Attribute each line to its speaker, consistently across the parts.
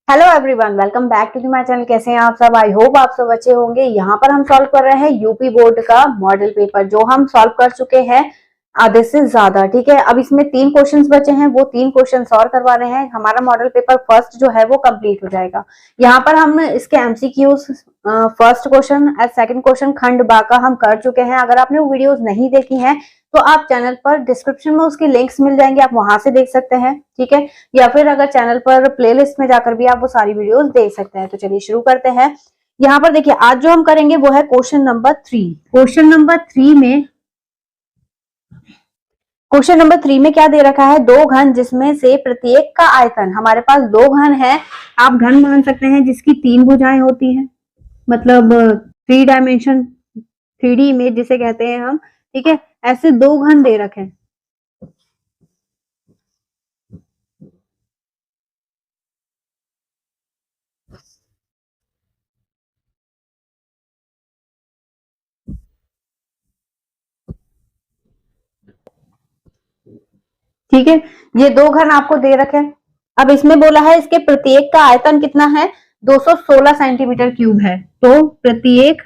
Speaker 1: Hello everyone, welcome back to my channel. कैसे हैं आप सब? आई होप आप सब अच्छे होंगे। यहाँ पर हम सॉल्व कर रहे हैं यूपी बोर्ड का मॉडल पेपर, जो हम सॉल्व कर चुके हैं आधे से ज्यादा। ठीक है, अब इसमें 3 क्वेश्चंस बचे हैं, वो 3 क्वेश्चन और करवा रहे हैं। हमारा मॉडल पेपर फर्स्ट जो है वो कंप्लीट हो जाएगा। यहाँ पर हम इसके MCQs first question and second question खंड बा का हम कर चुके हैं। अगर आपने वो वीडियोस नहीं देखी हैं तो आप चैनल पर डिस्क्रिप्शन में उसके लिंक्स मिल जाएंगे, आप वहां से देख सकते हैं। ठीक है, या फिर अगर चैनल पर प्लेलिस्ट में जाकर भी आप वो सारी वीडियोस देख सकते हैं। तो चलिए शुरू करते हैं। यहाँ पर देखिए, आज जो हम करेंगे वो है क्वेश्चन नंबर 3 में क्या दे रखा है? दो घन जिसमें से प्रत्येक का आयतन, हमारे पास दो घन है, आप घन मान सकते हैं जिसकी 3 भुजाएं होती हैं, मतलब 3 डायमेंशन 3D इमेज जिसे कहते हैं हम। ठीक है, ऐसे दो घन दे रखे हैं। ठीक है, ये दो घन आपको दे रखे हैं। अब इसमें बोला है इसके प्रत्येक का आयतन कितना है? 216 सेंटीमीटर क्यूब है। तो प्रत्येक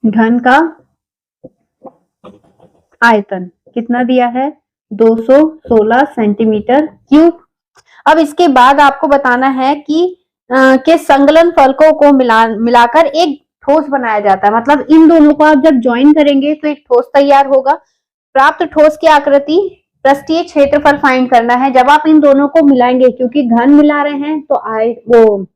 Speaker 1: घन का आयतन कितना दिया है? 216 सेंटीमीटर क्यूब। अब इसके बाद आपको बताना है कि के संकलन फलकों को मिलाकर एक ठोस बनाया जाता है। मतलब इन दोनों को आप जब ज्वाइन करेंगे तो एक ठोस तैयार होगा। प्राप्त ठोस की आकृति पृष्ठीय क्षेत्रफल फाइंड करना है। जब आप इन दोनों को मिलाएंगे, क्योंकि घन मिला रहे हैं तो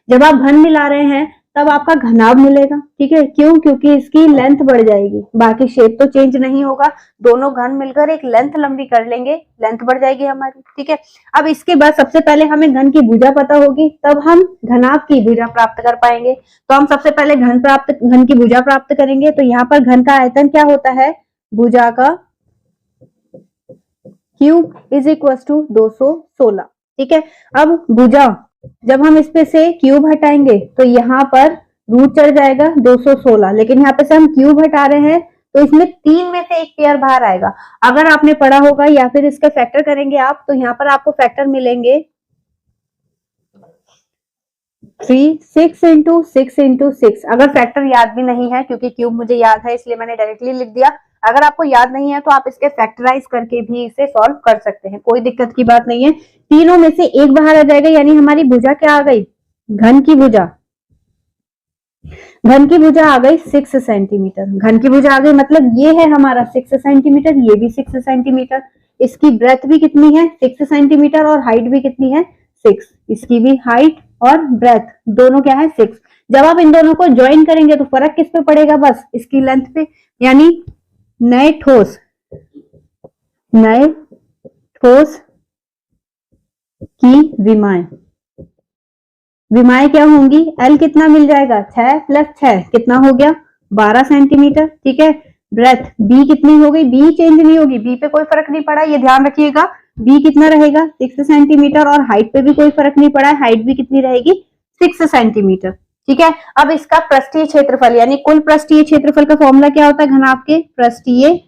Speaker 1: जब आप घन मिला रहे हैं तब आपका घनाभ मिलेगा। ठीक है, क्यों? क्योंकि इसकी लेंथ बढ़ जाएगी, बाकी शेप तो चेंज नहीं होगा। दोनों घन मिलकर एक लेंथ लंबी कर लेंगे, लेंथ बढ़ जाएगी हमारी। ठीक है, अब इसके बाद सबसे पहले हमें घन की भुजा पता होगी, तब हम घनाभ की भुजा प्राप्त कर पाएंगे। तो हम सबसे पहले घन की भुजा प्राप्त करेंगे। तो यहाँ पर घन का आयतन क्या होता है? भुजा का क्यूब इज इक्वल टू 216। ठीक है, अब भुजा जब हम इस पे से क्यूब हटाएंगे तो यहाँ पर रूट चढ़ जाएगा 216, लेकिन यहाँ पे से हम क्यूब हटा रहे हैं तो इसमें 3 में से एक पेयर बाहर आएगा। अगर आपने पढ़ा होगा या फिर इसका फैक्टर करेंगे आप, तो यहाँ पर आपको फैक्टर मिलेंगे 6 इंटू 6। अगर फैक्टर याद भी नहीं है, क्योंकि क्यूब मुझे याद है इसलिए मैंने डायरेक्टली लिख दिया। अगर आपको याद नहीं है तो आप इसके फैक्टराइज करके भी इसे सॉल्व कर सकते हैं, कोई दिक्कत की बात नहीं है। तीनों में से एक बाहर आ जाएगा, यानी हमारी भुजा क्या आ गई? घन की भुजा आ गई 6 सेंटीमीटर। घन की भुजा आ गई, मतलब ये है हमारा 6 सेंटीमीटर, ये भी 6 सेंटीमीटर। इसकी ब्रेथ भी कितनी है? 6 सेंटीमीटर, और हाइट भी कितनी है? 6। इसकी भी हाइट और ब्रेथ दोनों क्या है? 6। जब आप इन दोनों को ज्वाइन करेंगे तो फर्क किस पे पड़ेगा? बस इसकी लेंथ पे। यानी नए ठोस की विमाएं क्या होंगी? एल कितना मिल जाएगा? 6 प्लस 6 कितना हो गया? 12 सेंटीमीटर। ठीक है, ब्रेथ बी कितनी हो गई? बी चेंज नहीं होगी, बी पे कोई फर्क नहीं पड़ा, ये ध्यान रखिएगा। बी कितना रहेगा? 6 सेंटीमीटर, और हाइट पे भी कोई फर्क नहीं पड़ा है, हाइट भी कितनी रहेगी? 6 सेंटीमीटर। ठीक है, अब इसका पृष्ठीय क्षेत्रफल, यानी कुल पृष्ठीय क्षेत्रफल का फॉर्मूला क्या होता है? घनाभ के पृष्ठीय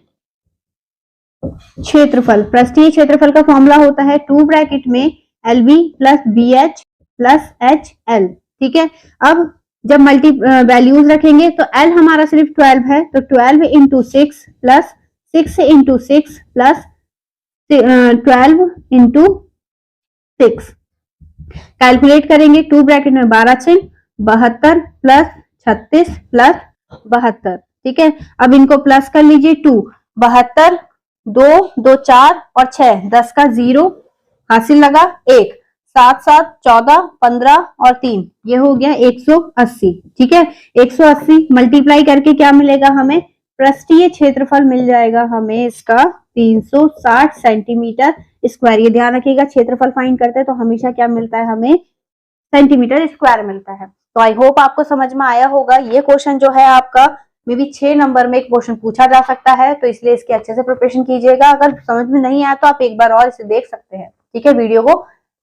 Speaker 1: क्षेत्रफल का फॉर्मूला होता है 2 ब्रैकेट में LB plus BH plus HL। ठीक है, अब जब मल्टी वैल्यूज रखेंगे तो L हमारा सिर्फ 12 है, तो 12 into 6 plus 6 into 6 plus 12 into 6। Calculate करेंगे, 2 ब्रैकेट में 12 6 72 प्लस 36 प्लस 72। ठीक है, अब इनको प्लस कर लीजिए। 2 72 2 2 4 और 6 10 का 0 हासिल लगा 1 7 7 14 15 और 3, ये हो गया 180। ठीक है, 180 मल्टीप्लाई करके क्या मिलेगा हमें? पृष्ठीय क्षेत्रफल मिल जाएगा हमें इसका 360 सेंटीमीटर स्क्वायर। ये ध्यान रखिएगा, क्षेत्रफल फाइंड करते हैं तो हमेशा क्या मिलता है हमें? सेंटीमीटर स्क्वायर मिलता है। तो आई होप आपको समझ में आया होगा। ये क्वेश्चन जो है आपका मे बी 6 नंबर में एक क्वेश्चन पूछा जा सकता है, तो इसलिए इसकी अच्छे से प्रिपरेशन कीजिएगा। अगर समझ में नहीं आया तो आप एक बार और इसे देख सकते हैं। ठीक है, वीडियो को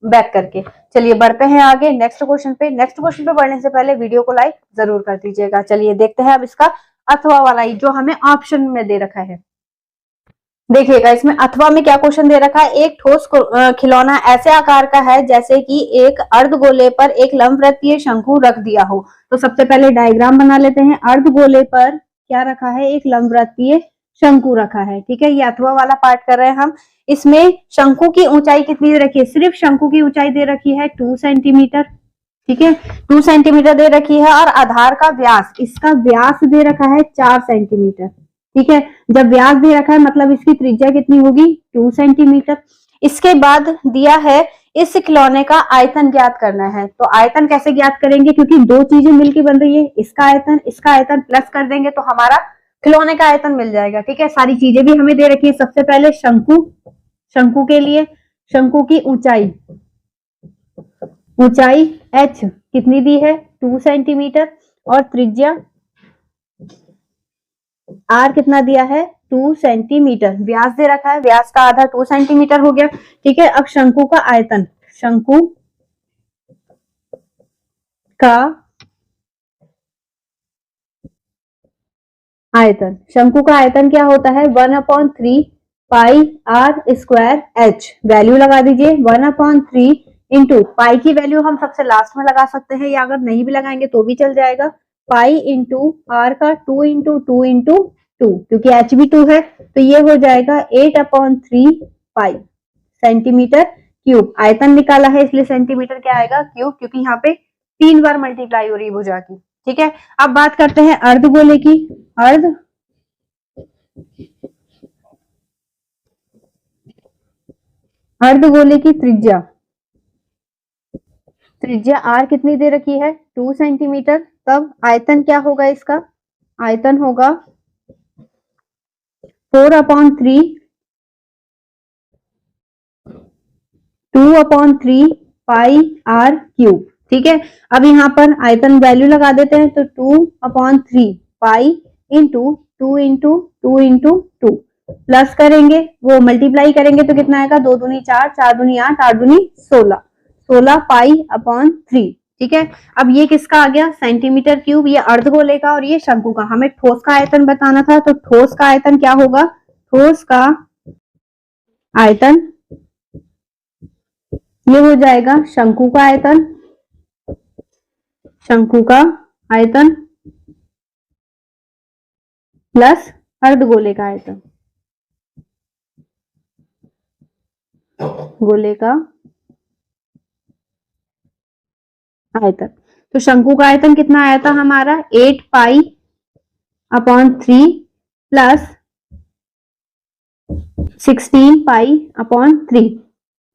Speaker 1: बैक करके। चलिए बढ़ते हैं आगे नेक्स्ट क्वेश्चन पे। नेक्स्ट क्वेश्चन पे बढ़ने से पहले वीडियो को लाइक जरूर कर दीजिएगा। चलिए देखते हैं अब इसका अथवा वाला जो हमें ऑप्शन में दे रखा है। देखिएगा इसमें अथवा में क्या क्वेश्चन दे रखा है, एक ठोस खिलौना ऐसे आकार का है जैसे कि एक अर्धगोले पर एक लंबवृत्तीय शंकु रख दिया हो। तो सबसे पहले डायग्राम बना लेते हैं। अर्धगोले पर क्या रखा है, एक लंबवृत्तीय शंकु रखा है, ठीक है। ये अथवा वाला पार्ट कर रहे हैं हम। इसमें शंकु की ऊंचाई कितनी दे रखी है, सिर्फ शंकु की ऊंचाई दे रखी है 2 सेंटीमीटर, ठीक है, 2 सेंटीमीटर दे रखी है। और आधार का व्यास, इसका व्यास दे रखा है 4 सेंटीमीटर, ठीक है। जब व्यास दे रखा है मतलब इसकी त्रिज्या कितनी होगी, 2 सेंटीमीटर। इसके बाद दिया है इस खिलौने का आयतन ज्ञात करना है। तो आयतन कैसे ज्ञात करेंगे, क्योंकि दो चीजें मिलकर बन रही है, इसका आयतन प्लस कर देंगे तो हमारा खिलौने का आयतन मिल जाएगा, ठीक है। सारी चीजें भी हमें दे रखी है। सबसे पहले शंकु के लिए शंकु की ऊंचाई h कितनी दी है, 2 सेंटीमीटर, और त्रिज्या r कितना दिया है, 2 सेंटीमीटर। व्यास दे रखा है, व्यास का आधा 2 सेंटीमीटर हो गया, ठीक है। अब शंकु का आयतन, शंकु का आयतन क्या होता है, 1/3 पाई r स्क्वायर h। वैल्यू लगा दीजिए, 1/3 इंटू पाई की वैल्यू हम सबसे लास्ट में लगा सकते हैं, या अगर नहीं भी लगाएंगे तो भी चल जाएगा। पाई इंटू r का 2 इंटू 2 इंटू 2, क्योंकि h भी 2 है, तो ये हो जाएगा 8/3 पाई सेंटीमीटर क्यूब। आयतन निकाला है इसलिए सेंटीमीटर क्या आएगा, क्यूब, क्योंकि यहाँ पे 3 बार मल्टीप्लाई हो रही है भुजा की, ठीक है। अब बात करते हैं अर्धगोले की। अर्धगोले की त्रिज्या r कितनी दे रखी है, 2 सेंटीमीटर। तब आयतन क्या होगा, इसका आयतन होगा 4/3 2/3 पाई r क्यूब, ठीक है। अब यहाँ पर आयतन वैल्यू लगा देते हैं, तो 2/3 pi into 2 into 2 into 2, plus करेंगे, वो मल्टीप्लाई करेंगे तो कितना आएगा, 2 दूनी 4, 4 दूनी 8, 8 दूनी 16 पाई/3, ठीक है। अब ये किसका आ गया, सेंटीमीटर क्यूब। ये अर्धगोले का और ये शंकु का। हमें ठोस का आयतन बताना था, तो ठोस का आयतन क्या होगा, ठोस का आयतन ये हो जाएगा शंकु का आयतन प्लस अर्धगोले का आयतन, गोले का आयतन। तो शंकु का आयतन कितना आया था हमारा, 8π/3 प्लस 16π/3,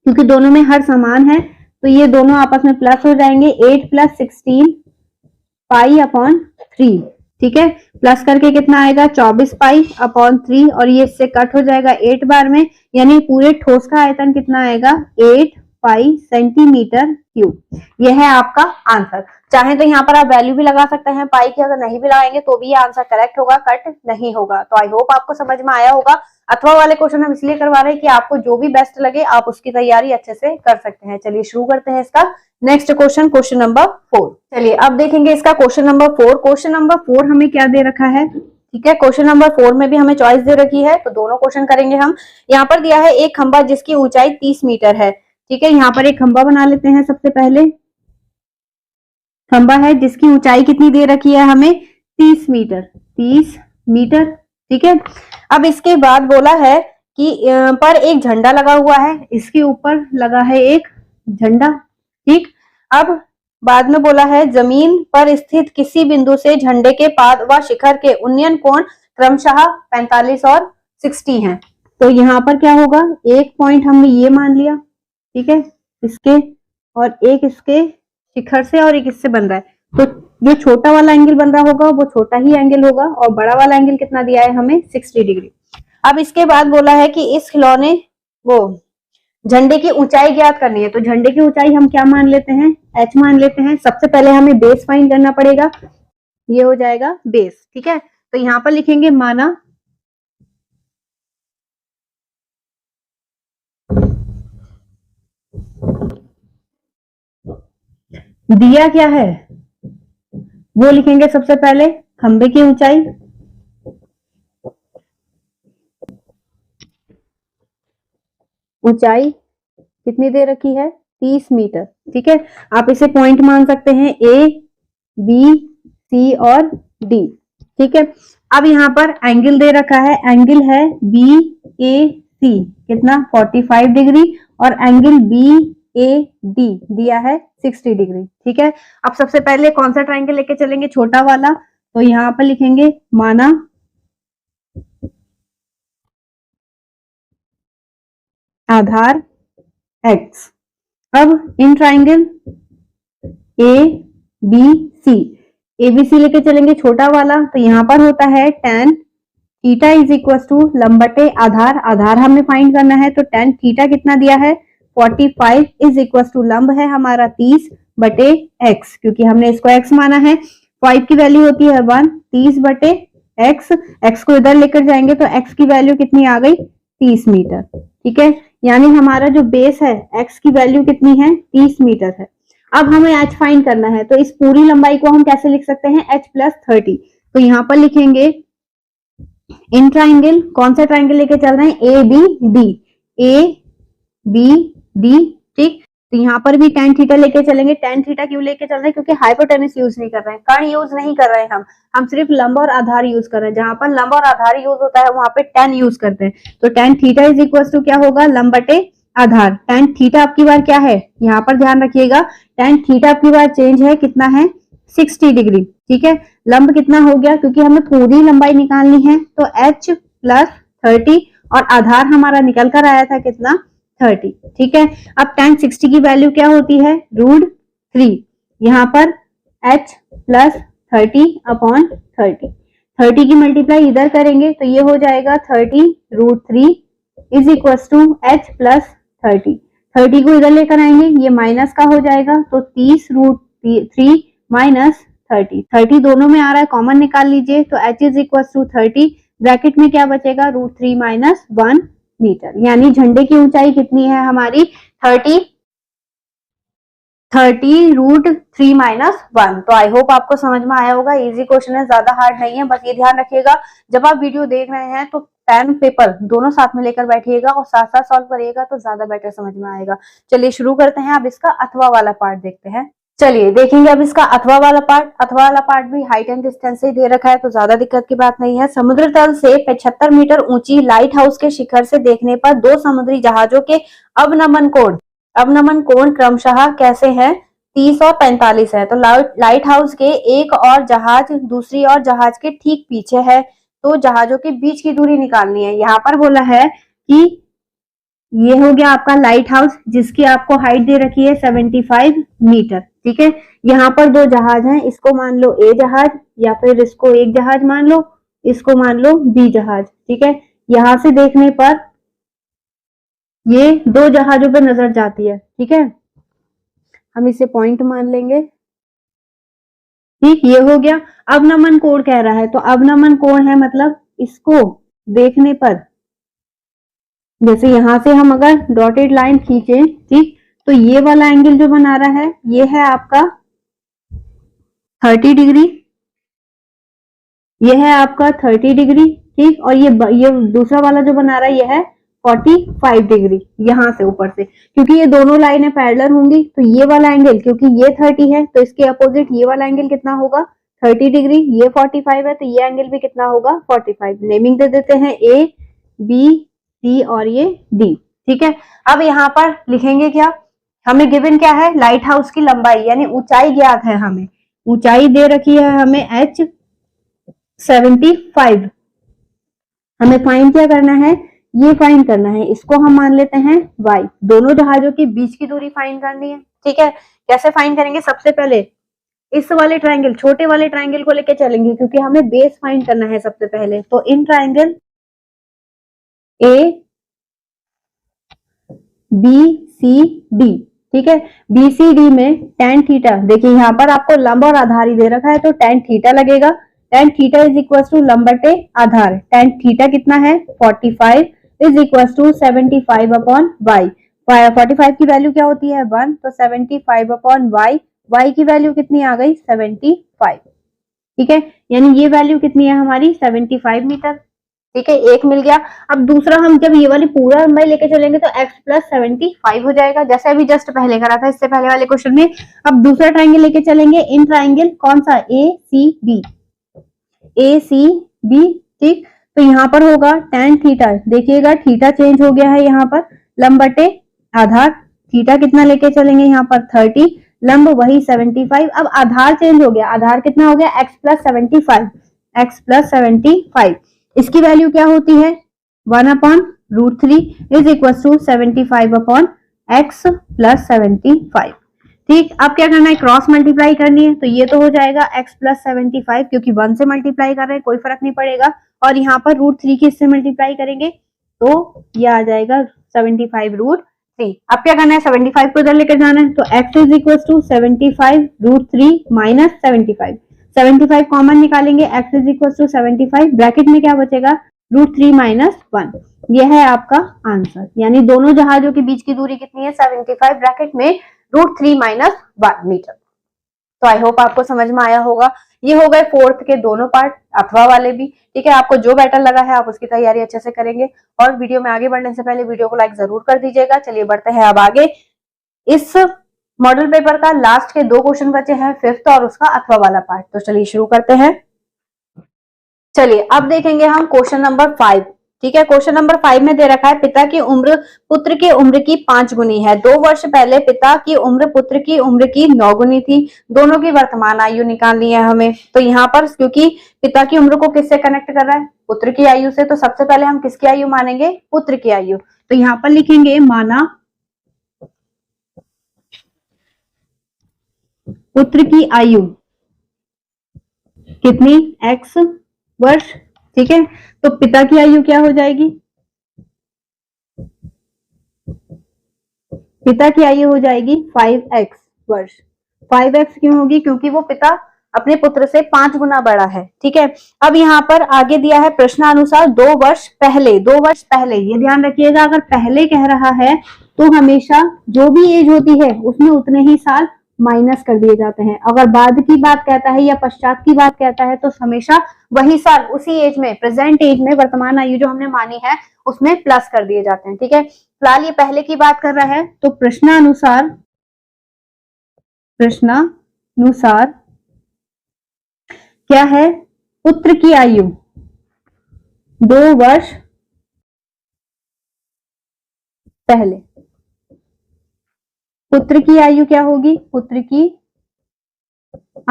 Speaker 1: क्योंकि दोनों में हर समान है तो ये दोनों आपस में प्लस हो जाएंगे। 8 + 16π/3, ठीक है। प्लस करके कितना आएगा, 24π/3, और ये इससे कट हो जाएगा 8 बार में, यानी पूरे ठोस का आयतन कितना आएगा, 8 पाई सेंटीमीटर क्यूब। यह है आपका आंसर। चाहे तो यहाँ पर आप वैल्यू भी लगा सकते हैं पाई की, अगर नहीं भी लगाएंगे तो भी ये आंसर करेक्ट होगा, कट नहीं होगा। तो आई होप आपको समझ में आया होगा। अथवा वाले क्वेश्चन हम इसलिए करवा रहे हैं कि आपको जो भी बेस्ट लगे आप उसकी तैयारी अच्छे से कर सकते हैं। चलिए शुरू करते हैं इसका नेक्स्ट क्वेश्चन, क्वेश्चन नंबर 4। चलिए अब देखेंगे इसका क्वेश्चन नंबर 4। क्वेश्चन नंबर 4 हमें क्या दे रखा है, ठीक है। क्वेश्चन नंबर 4 में भी हमें चॉइस दे रखी है, तो दोनों क्वेश्चन करेंगे हम। यहाँ पर दिया है एक खंभा जिसकी ऊंचाई 30 मीटर है, ठीक है। यहाँ पर एक खंभा बना लेते हैं। सबसे पहले खंभा है जिसकी ऊंचाई कितनी दे रखी है हमें, 30 मीटर, ठीक है। अब इसके बाद बोला है कि पर एक झंडा लगा हुआ है, इसके ऊपर लगा है एक झंडा, ठीक। अब बाद में बोला है जमीन पर स्थित किसी बिंदु से झंडे के पाद व शिखर के उन्नयन कोण क्रमशः 45 और 60 हैं। तो यहाँ पर क्या होगा, एक पॉइंट हमने ये मान लिया, ठीक है, इसके, और एक इसके शिखर से और एक इससे बन रहा है। तो जो छोटा वाला एंगल बन रहा होगा वो छोटा ही एंगल होगा, और बड़ा वाला एंगल कितना दिया है हमें, 60 डिग्री। अब इसके बाद बोला है कि इस खिलौने वो झंडे की ऊंचाई ज्ञात करनी है। तो झंडे की ऊंचाई हम क्या मान लेते हैं, h मान लेते हैं। सबसे पहले हमें बेस फाइंड करना पड़ेगा, ये हो जाएगा बेस, ठीक है। तो यहाँ पर लिखेंगे माना दिया क्या है, वो लिखेंगे सबसे पहले खंबे की ऊंचाई, ऊंचाई कितनी दे रखी है 30 मीटर। ठीक है, आप इसे पॉइंट मान सकते हैं ए, बी, सी और डी। ठीक है, अब यहाँ पर एंगल दे रखा है, एंगल है बी ए सी कितना 45 डिग्री और एंगल बी ए डी दिया है 60 डिग्री। ठीक है, अब सबसे पहले कौन सा ट्राइंगल लेके चलेंगे, छोटा वाला, तो यहाँ पर लिखेंगे माना आधार x। अब in triangle A B C, ABC लेके चलेंगे छोटा वाला, तो यहाँ पर होता है tan theta is equal to लंब बटे आधार, आधार हमें फाइंड करना है, तो tan थीटा कितना दिया है 45 इज इक्वल टू लंब है हमारा 30 बटे x, क्योंकि हमने इसको x माना है। 5 की वैल्यू होती है 1, 30 बटे x, x को इधर लेकर जाएंगे तो x की वैल्यू कितनी आ गई 30 मीटर। ठीक है, यानी हमारा जो बेस है x की वैल्यू कितनी है 30 मीटर है। अब हमें h फाइंड करना है, तो इस पूरी लंबाई को हम कैसे लिख सकते हैं h प्लस 30, तो यहाँ पर लिखेंगे इन ट्राइंगल, कौन सा ट्राइंगल लेके चल रहे हैं A B D, A B D. ठीक, तो यहाँ पर भी tan थीटा लेके चलेंगे। tan थीटा क्यों लेके चल रहे हैं, क्योंकि हाइपोटेनस यूज नहीं कर रहे हैं, कर्ण यूज नहीं कर रहे हैं, हम सिर्फ लंब और आधार यूज कर रहे हैं। जहां पर लंब और आधार यूज होता है वहां पे tan यूज करते हैं, तो tan theta is equal to क्या होगा लंब बटे आधार। tan थीटा आपकी बार क्या है, यहाँ पर ध्यान रखिएगा, tan थीटा आपकी बार चेंज है, कितना है 60 डिग्री। ठीक है, लंब कितना हो गया, क्योंकि हमें पूरी लंबाई निकालनी है, तो h प्लस 30 और आधार हमारा निकल कर आया था कितना 30। ठीक है, अब tan 60 की वैल्यू क्या होती है √3, यहाँ पर h प्लस 30 अपॉन 30, 30 की मल्टीप्लाई इधर करेंगे तो ये हो जाएगा 30√3 is equal to h plus 30, 30 को इधर लेकर आएंगे ये माइनस का हो जाएगा, तो 30√3 माइनस 30, 30 दोनों में आ रहा है, कॉमन निकाल लीजिए, तो h is equal to 30, bracket में क्या बचेगा √3 माइनस 1 मीटर, यानी झंडे की ऊंचाई कितनी है हमारी 30 √3 माइनस 1। तो आई होप आपको समझ में आया होगा, इजी क्वेश्चन है, ज्यादा हार्ड नहीं है। बस ये ध्यान रखिएगा जब आप वीडियो देख रहे हैं तो पेन पेपर दोनों साथ में लेकर बैठिएगा और साथ साथ सॉल्व करिएगा, तो ज्यादा बेटर समझ में आएगा। चलिए शुरू करते हैं, अब इसका अथवा वाला पार्ट देखते हैं। चलिए देखेंगे अब इसका अथवा वाला पार्ट। अथवा वाला पार्ट भी हाइट एंड डिस्टेंस से दे रखा है, तो ज्यादा दिक्कत की बात नहीं है। समुद्र तल से 75 मीटर ऊंची लाइट हाउस के शिखर से देखने पर दो समुद्री जहाजों के अवनमन कोण क्रमशः कैसे हैं 30 और 45 है। तो लाइट हाउस के एक और जहाज दूसरी और जहाज के ठीक पीछे है, तो जहाजों के बीच की दूरी निकालनी है। यहाँ पर बोला है कि ये हो गया आपका लाइट हाउस, जिसकी आपको हाइट दे रखी है 75 मीटर। ठीक है, यहाँ पर दो जहाज हैं, इसको मान लो ए जहाज या फिर इसको एक जहाज मान लो, इसको मान लो बी जहाज। ठीक है, यहां से देखने पर ये दो जहाजों पर नजर जाती है। ठीक है, हम इसे पॉइंट मान लेंगे। ठीक, ये हो गया। अवनमन कोण कह रहा है, तो अवनमन कोण है मतलब इसको देखने पर, जैसे यहां से हम अगर डॉटेड लाइन खींचे, ठीक, तो ये वाला एंगल जो बना रहा है ये है आपका 30 डिग्री, ये है आपका 30 डिग्री। ठीक, और ये दूसरा वाला जो बना रहा है ये है 45 डिग्री, यहां से ऊपर से, क्योंकि ये दोनों लाइनें पैरेलल होंगी, तो ये वाला एंगल, क्योंकि ये 30 है तो इसके अपोजिट ये वाला एंगल कितना होगा 30 डिग्री, ये 45 है तो ये एंगल भी कितना होगा 45। नेमिंग दे देते हैं ए बी सी और ये डी। ठीक है, अब यहाँ पर लिखेंगे क्या, हमें गिवन क्या है लाइट हाउस की लंबाई, यानी ऊंचाई ज्ञात है, हमें ऊंचाई दे रखी है हमें h 75, हमें फाइंड क्या करना है, ये फाइंड करना है, इसको हम मान लेते हैं y, दोनों जहाजों के बीच की दूरी फाइंड करनी है। ठीक है, कैसे फाइंड करेंगे, सबसे पहले इस वाले ट्राइंगल, छोटे वाले ट्राइंगल को लेके चलेंगे, क्योंकि हमें बेस फाइंड करना है सबसे पहले। तो in triangle A B C D, ठीक है, बी सी डी में tan थीटा, देखिए यहाँ पर आपको लंब और आधार ही दे रखा है, तो tan थीटा लगेगा। tan theta is equal to लंब बटे आधार, tan थीटा कितना है 45 is equal to 75 upon y, 45 की वैल्यू क्या होती है 1, तो 75 अपॉन y की वैल्यू कितनी आ गई 75। ठीक है, यानी ये वैल्यू कितनी है हमारी 75 मीटर। ठीक है, एक मिल गया। अब दूसरा हम जब ये वाली पूरा लंबाई लेके चलेंगे तो x प्लस 75 हो जाएगा, जैसे अभी जस्ट पहले करा था इससे पहले वाले क्वेश्चन में। अब दूसरा ट्राइंगल लेके चलेंगे, इन ट्राइंगल कौन सा, ए सी बी, ठीक। तो यहाँ पर होगा tan थीटा, देखिएगा थीटा चेंज हो गया है यहाँ पर, लंब बटे आधार, थीटा कितना लेके चलेंगे यहाँ पर 30, लंब वही 75। अब आधार चेंज हो गया, आधार कितना हो गया x प्लस 75, x प्लस 75। इसकी वैल्यू क्या होती है 1/√3 is equal to 75/x plus 75। ठीक, अब क्या करना है, क्रॉस मल्टीप्लाई करनी है। तो ये तो हो जाएगा x प्लस 75, क्योंकि 1 से मल्टीप्लाई कर रहे हैं कोई फर्क नहीं पड़ेगा, और यहाँ पर √3 की इससे मल्टीप्लाई करेंगे तो ये आ जाएगा 75√3। अब क्या करना है, 75 को इधर लेकर जाना है, तो x is equal to 75√3 minus 75, 75 common निकालेंगे, x is equal to 75, bracket में क्या बचेगा √3 माइनस 1। यह है आपका आंसर, यानी दोनों जहाजों के बीच की दूरी कितनी है 75, ब्रैकेट में √3 माइनस 1 मीटर। तो आई होप आपको समझ में आया होगा। ये हो गए फोर्थ के दोनों पार्ट, अथवा वाले भी। ठीक है, आपको जो बेटर लगा है आप उसकी तैयारी अच्छे से करेंगे, और वीडियो में आगे बढ़ने से पहले वीडियो को लाइक जरूर कर दीजिएगा। चलिए बढ़ते हैं अब आगे। इस मॉडल पेपर का लास्ट के 2 क्वेश्चन बचे हैं, फिफ्थ और उसका अथवा वाला पार्ट। तो चलिए शुरू करते हैं। चलिए अब देखेंगे हम क्वेश्चन नंबर 5। ठीक है, क्वेश्चन नंबर 5 में दे रखा है पिता की उम्र पुत्र की उम्र की 5 गुनी है। 2 वर्ष पहले पिता की उम्र पुत्र की उम्र की 9 गुनी थी। दोनों की वर्तमान आयु निकालनी है हमें। तो यहाँ पर क्योंकि पिता की उम्र को किससे कनेक्ट कर रहा है, पुत्र की आयु से, तो सबसे पहले हम किसकी आयु मानेंगे, पुत्र की आयु। तो यहाँ पर लिखेंगे माना पुत्र की आयु कितनी, x वर्ष। ठीक है, तो पिता की आयु क्या हो जाएगी, पिता की आयु हो जाएगी 5x वर्ष। 5x क्यों होगी, क्योंकि वो पिता अपने पुत्र से 5 गुना बड़ा है। ठीक है, अब यहाँ पर आगे दिया है प्रश्नानुसार 2 वर्ष पहले, 2 वर्ष पहले, ये ध्यान रखिएगा, अगर पहले कह रहा है तो हमेशा जो भी एज होती है उसमें उतने ही साल माइनस कर दिए जाते हैं। अगर बाद की बात कहता है या पश्चात की बात कहता है तो हमेशा वही साल उसी एज में, प्रेजेंट एज में, वर्तमान आयु जो हमने मानी है उसमें प्लस कर दिए जाते हैं। ठीक है, फिलहाल ये पहले की बात कर रहा है, तो प्रश्नानुसार क्या है, पुत्र की आयु 2 वर्ष पहले। पुत्र की आयु क्या होगी, पुत्र की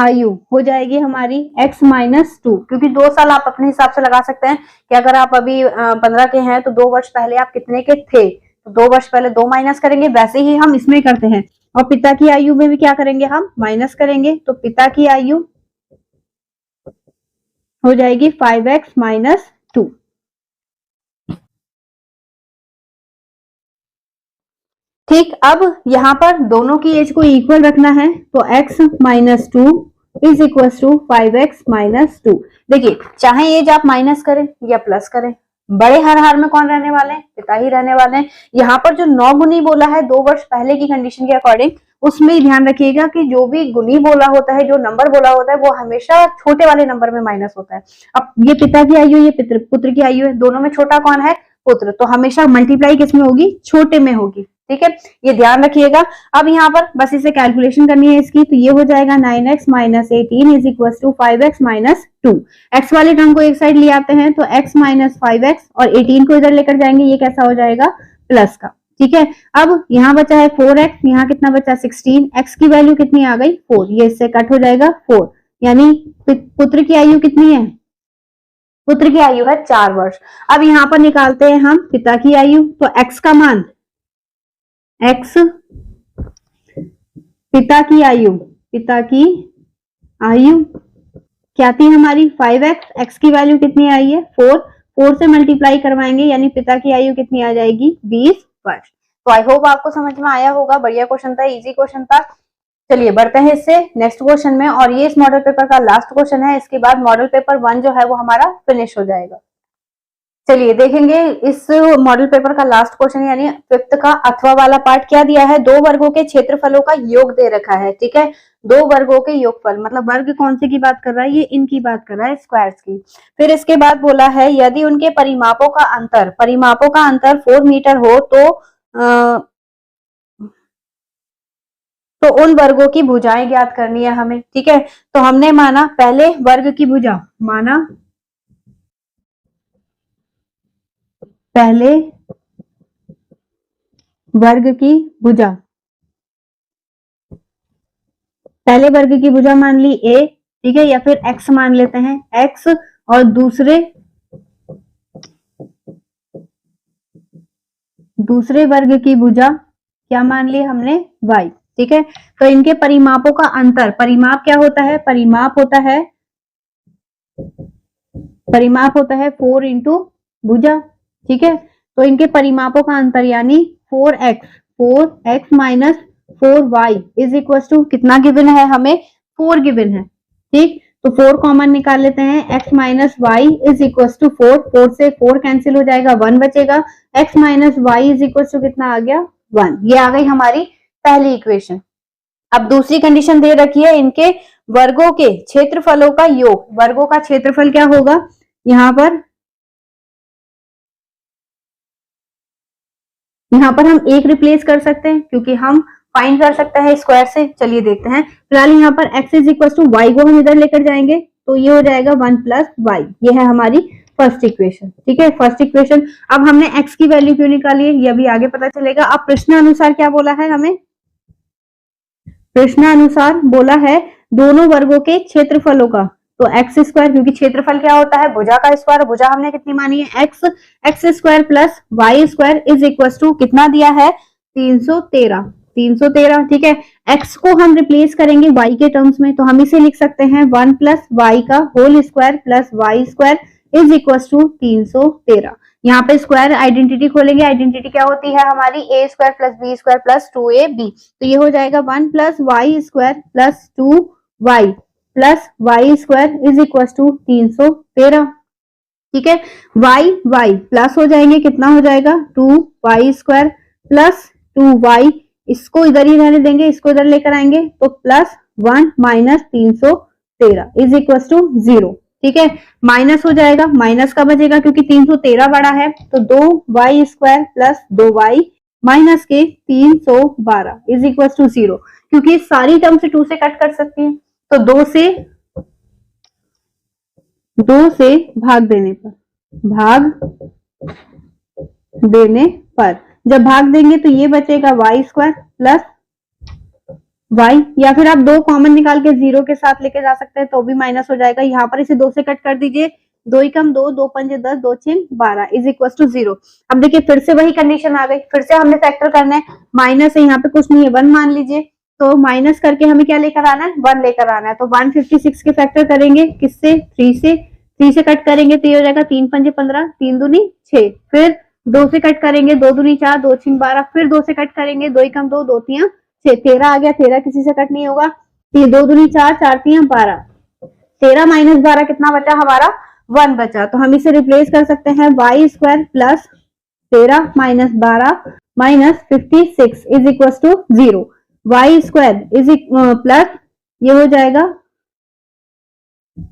Speaker 1: आयु हो जाएगी हमारी x माइनस 2, क्योंकि 2 साल आप अपने हिसाब से लगा सकते हैं कि अगर आप अभी 15 के हैं तो 2 वर्ष पहले आप कितने के थे, तो 2 वर्ष पहले 2 माइनस करेंगे, वैसे ही हम इसमें करते हैं। और पिता की आयु में भी क्या करेंगे, हम माइनस करेंगे, तो पिता की आयु हो जाएगी 5x माइनस 2। ठीक, अब यहाँ पर दोनों की एज को इक्वल रखना है, तो x minus 2 is equal to 5x minus 2। देखिए, चाहे एज आप माइनस करें या प्लस करें, बड़े हर हार में कौन रहने वाले हैं, पिता ही रहने वाले हैं। यहाँ पर जो 9 गुनी बोला है 2 वर्ष पहले की कंडीशन के अकॉर्डिंग, उसमें ध्यान रखिएगा कि जो भी गुनी बोला होता है, जो नंबर बोला होता है, वो हमेशा छोटे वाले नंबर में माइनस होता है। अब ये पिता की आयु, ये पुत्र की आयु है, दोनों में छोटा कौन है, पुत्र, तो हमेशा मल्टीप्लाई किसमें होगी, छोटे में होगी। ठीक है, ये ध्यान रखिएगा। अब यहाँ पर बस इसे कैलकुलेशन करनी है इसकी, तो ये हो जाएगा 9x minus 18 is equal to 5x minus 2। x वाले टर्म को एक साइड ले आते हैं, तो x माइनस 5x और 18 को इधर लेकर जाएंगे, ये कैसा हो जाएगा, प्लस का। ठीक है, अब यहाँ बचा है 4x, यहाँ कितना बचा 16, x की वैल्यू कितनी आ गई 4, ये इससे कट हो जाएगा 4, यानी पुत्र की आयु कितनी है, पुत्र की आयु है 4 वर्ष। अब यहाँ पर निकालते हैं हम पिता की आयु, तो x का मान, x पिता की आयु क्या थी हमारी 5x, x की वैल्यू कितनी आई है 4 से मल्टीप्लाई करवाएंगे, यानी पिता की आयु कितनी आ जाएगी 20 वर्ष। तो आई होप आपको समझ में आया होगा, बढ़िया क्वेश्चन था, इजी क्वेश्चन था। चलिए बढ़ते हैं इससे नेक्स्ट क्वेश्चन में, और ये इस मॉडल पेपर का लास्ट क्वेश्चन है। इसके बाद मॉडल पेपर 1 जो है वो हमारा फिनिश हो जाएगा। चलिए देखेंगे इस मॉडल पेपर का लास्ट क्वेश्चन, यानी फिफ्थ का अथवा वाला पार्ट। क्या दिया है, 2 वर्गों के क्षेत्रफलों का योग दे रखा है। ठीक है, दो वर्गों के योगफल, मतलब वर्ग कौन से की बात कर रहा है, ये इनकी बात कर रहा है, स्क्वायर्स की। फिर इसके बाद बोला है यदि उनके परिमापों का अंतर 4 मीटर हो तो उन वर्गों की भुजाएं ज्ञात करनी है हमें। ठीक है, तो हमने माना पहले वर्ग की भुजा, माना पहले वर्ग की भुजा, पहले वर्ग की भुजा मान ली a, ठीक है, या फिर x मान लेते हैं x, और दूसरे वर्ग की भुजा क्या मान ली हमने, y। ठीक है, तो इनके परिमापों का अंतर, परिमाप क्या होता है, परिमाप होता है 4 इंटू भुजा। ठीक है, तो इनके परिमापों का अंतर यानी 4x minus 4y is equal to कितना गिवन है हमें, 4 गिवन है। ठीक, तो 4 कॉमन निकाल लेते हैं, x minus y is equal to 4 से 4 कैंसिल हो जाएगा, 1 बचेगा, x minus y is equal to कितना आ गया, 1। ये आ गई हमारी पहली इक्वेशन। अब दूसरी कंडीशन दे रखी है इनके वर्गों के क्षेत्रफलों का योग। वर्गों का क्षेत्रफल क्या होगा, यहाँ पर हम एक रिप्लेस कर सकते हैं क्योंकि हम फाइंड कर सकते हैं स्क्वायर से। चलिए देखते हैं, फिलहाल यहाँ पर x is equal to y को हम इधर लेकर जाएंगे तो ये हो जाएगा 1 प्लस वाई। ये है हमारी फर्स्ट इक्वेशन। ठीक है, फर्स्ट इक्वेशन। अब हमने x की वैल्यू क्यों निकाली है ये अभी आगे पता चलेगा। अब प्रश्न अनुसार क्या बोला है हमें, प्रश्न अनुसार बोला है दोनों वर्गों के क्षेत्रफलों का, तो एक्स स्क्वायर, क्योंकि क्षेत्रफल क्या होता है, भुजा का स्क्वायर, भुजा हमने कितनी मानी है x square plus y square is equal to कितना दिया है, 313। ठीक है, एक्स को हम रिप्लेस करेंगे वाई के टर्म्स में, तो हम इसे लिख सकते हैं 1 प्लस वाई का whole square plus y square is equal to 313। यहाँ पे स्क्वायर आइडेंटिटी खोलेंगे, आइडेंटिटी क्या होती है हमारी, a square plus b square plus 2ab, तो ये हो जाएगा 1 plus y square plus 2y plus y square is equal to 313। ठीक है, y प्लस हो जाएंगे, कितना हो जाएगा 2y स्क्वायर प्लस 2y, इसको इधर ही रहने देंगे, इसको इधर लेकर आएंगे तो plus 1 minus 313 is equal to 0। ठीक है, माइनस हो जाएगा, माइनस का बचेगा क्योंकि 313 बड़ा है, तो 2y square plus 2y minus के 312 इज इक्वल टू 0, क्योंकि सारी टर्म से 2 से कट कर सकती है, तो 2 से भाग देने पर जब भाग देंगे तो ये बचेगा y स्क्वायर प्लस y, या फिर आप 2 कॉमन निकाल के 0 के साथ लेके जा सकते हैं तो भी माइनस हो जाएगा। यहाँ पर इसे 2 से कट कर दीजिए, 2 ही कम 2, 2 पंजे 10, 2 छीन 12 इज इक्वल टू 0। अब देखिए फिर से वही कंडीशन आ गई, फिर से हमने फैक्टर करना है, माइनस है यहाँ पे कुछ नहीं है, 1 मान लीजिए, तो माइनस करके हमें क्या लेकर आना है, 1 लेकर आना है, तो 156 के फैक्टर करेंगे किससे, 3 से कट करेंगे तो ये हो जाएगा 3 पंजे 15, 3 दूनी 6, फिर 2 से कट करेंगे, 2 दूनी 4, 2 छीन 12, फिर 2 से कट करेंगे, 2 ही कम 2, 2 तियां 6, 13 आ गया, 13 किसी से कट नहीं होगा, 2 दूनी 4, 4 तियां 12, 13 माइनस 12 कितना बचा हमारा, 1 बचा, तो हम इसे रिप्लेस कर सकते हैं y square plus 13 minus 12 minus 56 is equal to 0। Y square is plus ये हो जाएगा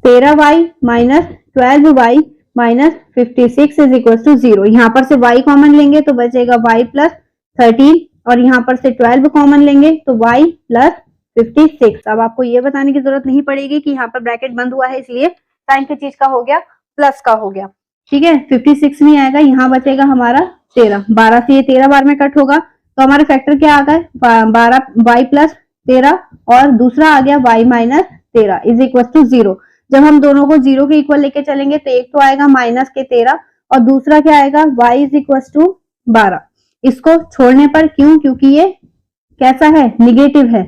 Speaker 1: 13y minus 12y minus 56 is equal to 0। यहाँ पर से y कॉमन लेंगे तो बचेगा y प्लस 13, और यहाँ पर से 12 कॉमन लेंगे तो y प्लस 56। अब आपको ये बताने की जरूरत नहीं पड़ेगी कि यहाँ पर ब्रैकेट बंद हुआ है इसलिए साइन की चीज का हो गया, प्लस का हो गया। ठीक है, 56 नहीं आएगा, यहाँ बचेगा हमारा 13, 12 से ये 13 बार में कट होगा, तो हमारा फैक्टर क्या आ गया, 12 y प्लस 13 और दूसरा आ गया y minus 13 is equal to 0। जब हम दोनों को 0 के इक्वल लेके चलेंगे तो एक तो आएगा माइनस के 13 और दूसरा क्या आएगा y इज इक्वल टू 12। इसको छोड़ने पर, क्यों, क्योंकि ये कैसा है, निगेटिव है,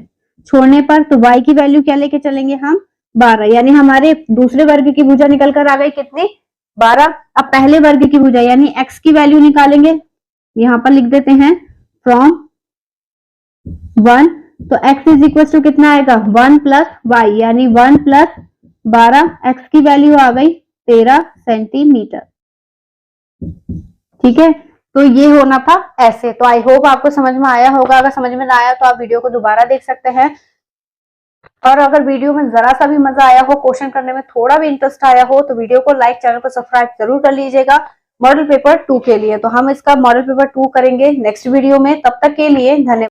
Speaker 1: छोड़ने पर तो y की वैल्यू क्या लेके चलेंगे हम, 12, यानी हमारे दूसरे वर्ग की भुजा निकल कर आ गई कितनी, 12। अब पहले वर्ग की भुजा यानी x की वैल्यू निकालेंगे, यहां पर लिख देते हैं फ्रॉम 1, तो x इज इक्वल टू कितना आएगा 1 प्लस वाई, यानी 1 प्लस 12, x की वैल्यू आ गई 13 सेंटीमीटर। ठीक है, तो ये होना था ऐसे। तो आई होप आपको समझ में आया होगा, अगर समझ में ना आया तो आप वीडियो को दोबारा देख सकते हैं। और अगर वीडियो में जरा सा भी मजा आया हो, क्वेश्चन करने में थोड़ा भी इंटरेस्ट आया हो, तो वीडियो को लाइक, चैनल को सब्सक्राइब जरूर कर लीजिएगा मॉडल पेपर 2 के लिए। तो हम इसका मॉडल पेपर 2 करेंगे नेक्स्ट वीडियो में। तब तक के लिए धन्यवाद।